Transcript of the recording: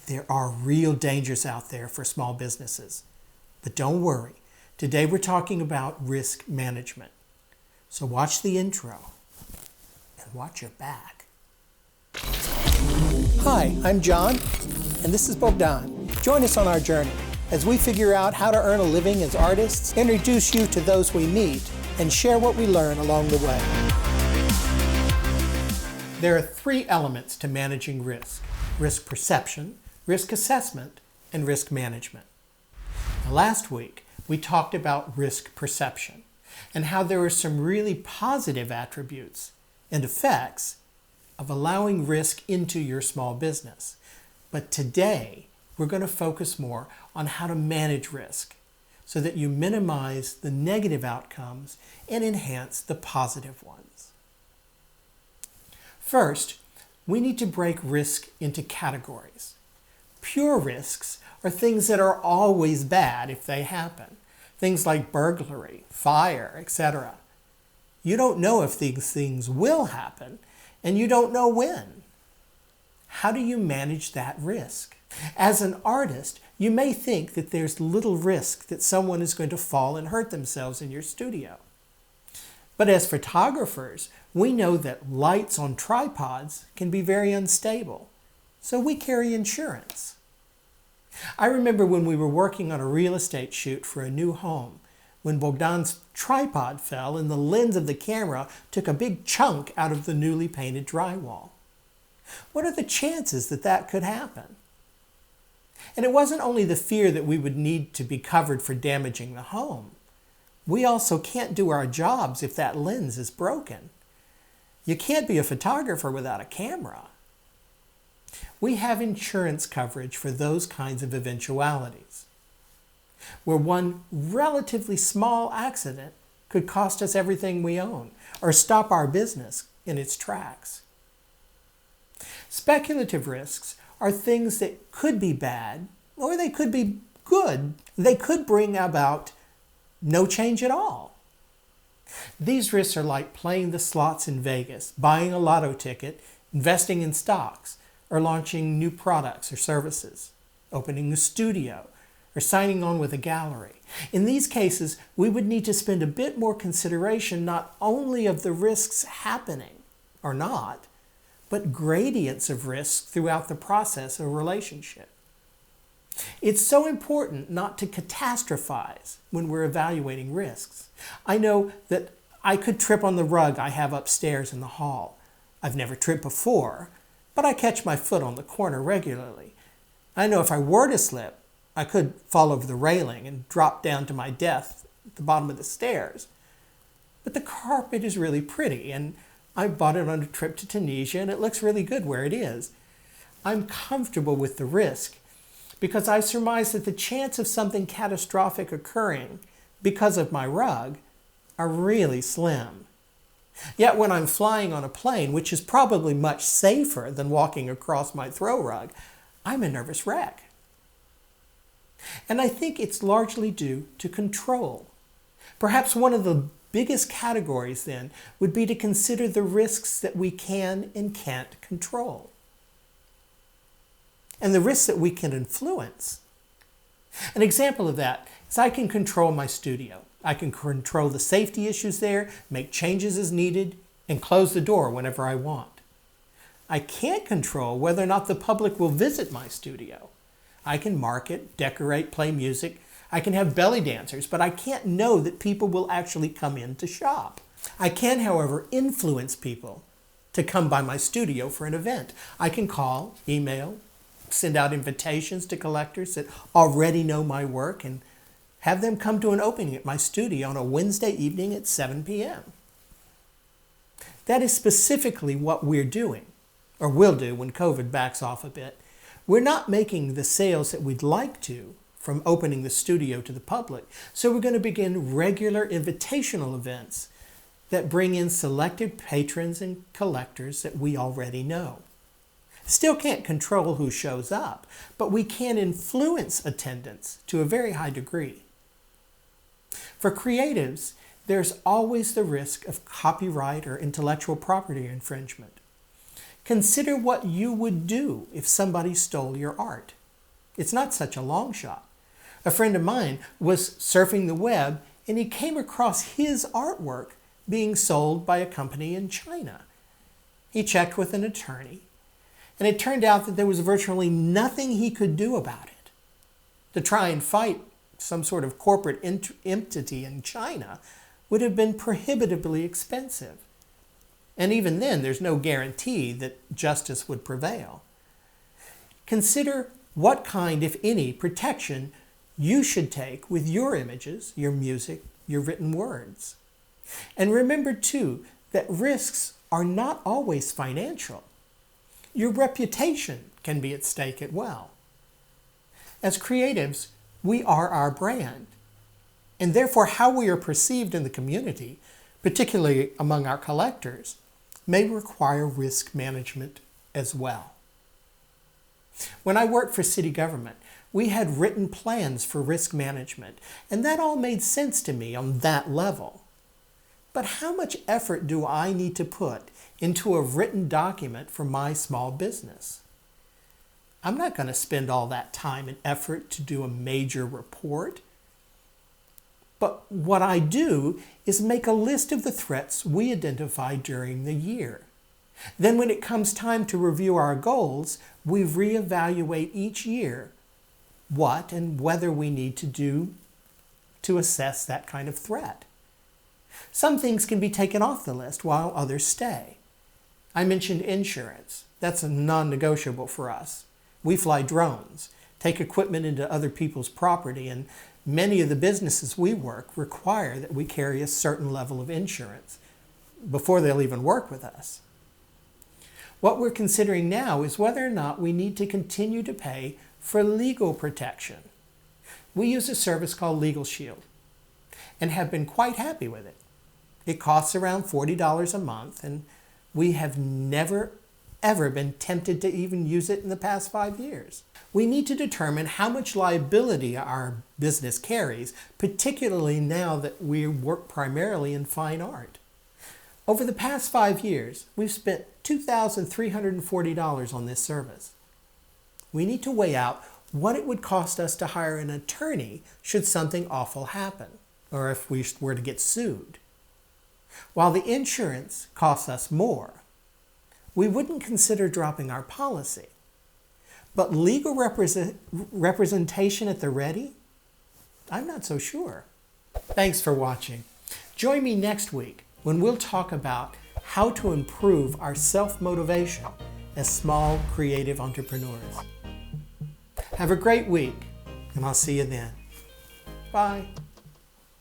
There are real dangers out there for small businesses. But don't worry. Today we're talking about risk management. So watch the intro and watch your back. Hi, I'm John, and this is Bogdan. Join us on our journey as we figure out how to earn a living as artists, introduce you to those we meet, and share what we learn along the way. There are 3 elements to managing risk: risk perception, risk assessment, and risk management. Now, last week, we talked about risk perception and how there are some really positive attributes and effects of allowing risk into your small business. But today, we're going to focus more on how to manage risk so that you minimize the negative outcomes and enhance the positive ones. First, we need to break risk into categories. Pure risks are things that are always bad if they happen. Things like burglary, fire, etc. You don't know if these things will happen, and you don't know when. How do you manage that risk? As an artist, you may think that there's little risk that someone is going to fall and hurt themselves in your studio. But as photographers, we know that lights on tripods can be very unstable, so we carry insurance. I remember when we were working on a real estate shoot for a new home, when Bogdan's tripod fell and the lens of the camera took a big chunk out of the newly painted drywall. What are the chances that that could happen? And it wasn't only the fear that we would need to be covered for damaging the home. We also can't do our jobs if that lens is broken. You can't be a photographer without a camera. We have insurance coverage for those kinds of eventualities, where one relatively small accident could cost us everything we own or stop our business in its tracks. Speculative risks are things that could be bad or they could be good. They could bring about no change at all. These risks are like playing the slots in Vegas, buying a lotto ticket, investing in stocks, or launching new products or services, opening a studio, or signing on with a gallery. In these cases, we would need to spend a bit more consideration not only of the risks happening or not, but gradients of risk throughout the process of a relationship. It's so important not to catastrophize when we're evaluating risks. I know that I could trip on the rug I have upstairs in the hall. I've never tripped before, but I catch my foot on the corner regularly. I know if I were to slip, I could fall over the railing and drop down to my death at the bottom of the stairs. But the carpet is really pretty, and I bought it on a trip to Tunisia, and it looks really good where it is. I'm comfortable with the risk because I surmise that the chance of something catastrophic occurring because of my rug are really slim. Yet when I'm flying on a plane, which is probably much safer than walking across my throw rug, I'm a nervous wreck. And I think it's largely due to control. Perhaps one of the biggest categories then would be to consider the risks that we can and can't control, and the risks that we can influence. An example of that is I can control my studio. I can control the safety issues there, make changes as needed, and close the door whenever I want. I can't control whether or not the public will visit my studio. I can market, decorate, play music. I can have belly dancers, but I can't know that people will actually come in to shop. I can, however, influence people to come by my studio for an event. I can call, email, send out invitations to collectors that already know my work and have them come to an opening at my studio on a Wednesday evening at 7 p.m. That is specifically what we're doing, or will do when COVID backs off a bit. We're not making the sales that we'd like to from opening the studio to the public, so we're going to begin regular invitational events that bring in selected patrons and collectors that we already know. Still can't control who shows up, but we can influence attendance to a very high degree. For creatives, there's always the risk of copyright or intellectual property infringement. Consider what you would do if somebody stole your art. It's not such a long shot. A friend of mine was surfing the web and he came across his artwork being sold by a company in China. He checked with an attorney, and it turned out that there was virtually nothing he could do about it. To try and fight some sort of corporate entity in China would have been prohibitively expensive. And even then, there's no guarantee that justice would prevail. Consider what kind, if any, protection you should take with your images, your music, your written words. And remember, too, that risks are not always financial. Your reputation can be at stake as well. As creatives, we are our brand, and therefore how we are perceived in the community, particularly among our collectors, may require risk management as well. When I worked for city government, we had written plans for risk management, and that all made sense to me on that level. But how much effort do I need to put into a written document for my small business? I'm not going to spend all that time and effort to do a major report. But what I do is make a list of the threats we identify during the year. Then when it comes time to review our goals, we reevaluate each year what and whether we need to do to assess that kind of threat. Some things can be taken off the list while others stay. I mentioned insurance. That's a non-negotiable for us. We fly drones, take equipment into other people's property, and many of the businesses we work require that we carry a certain level of insurance before they'll even work with us. What we're considering now is whether or not we need to continue to pay for legal protection. We use a service called Legal Shield and have been quite happy with it. It costs around $40 a month, and we have never, ever been tempted to even use it in the past 5 years. We need to determine how much liability our business carries, particularly now that we work primarily in fine art. Over the past 5 years, we've spent $2,340 on this service. We need to weigh out what it would cost us to hire an attorney should something awful happen, or if we were to get sued. While the insurance costs us more, we wouldn't consider dropping our policy. But legal representation at the ready? I'm not so sure. Thanks for watching. Join me next week when we'll talk about how to improve our self-motivation as small creative entrepreneurs. Have a great week, and I'll see you then. Bye.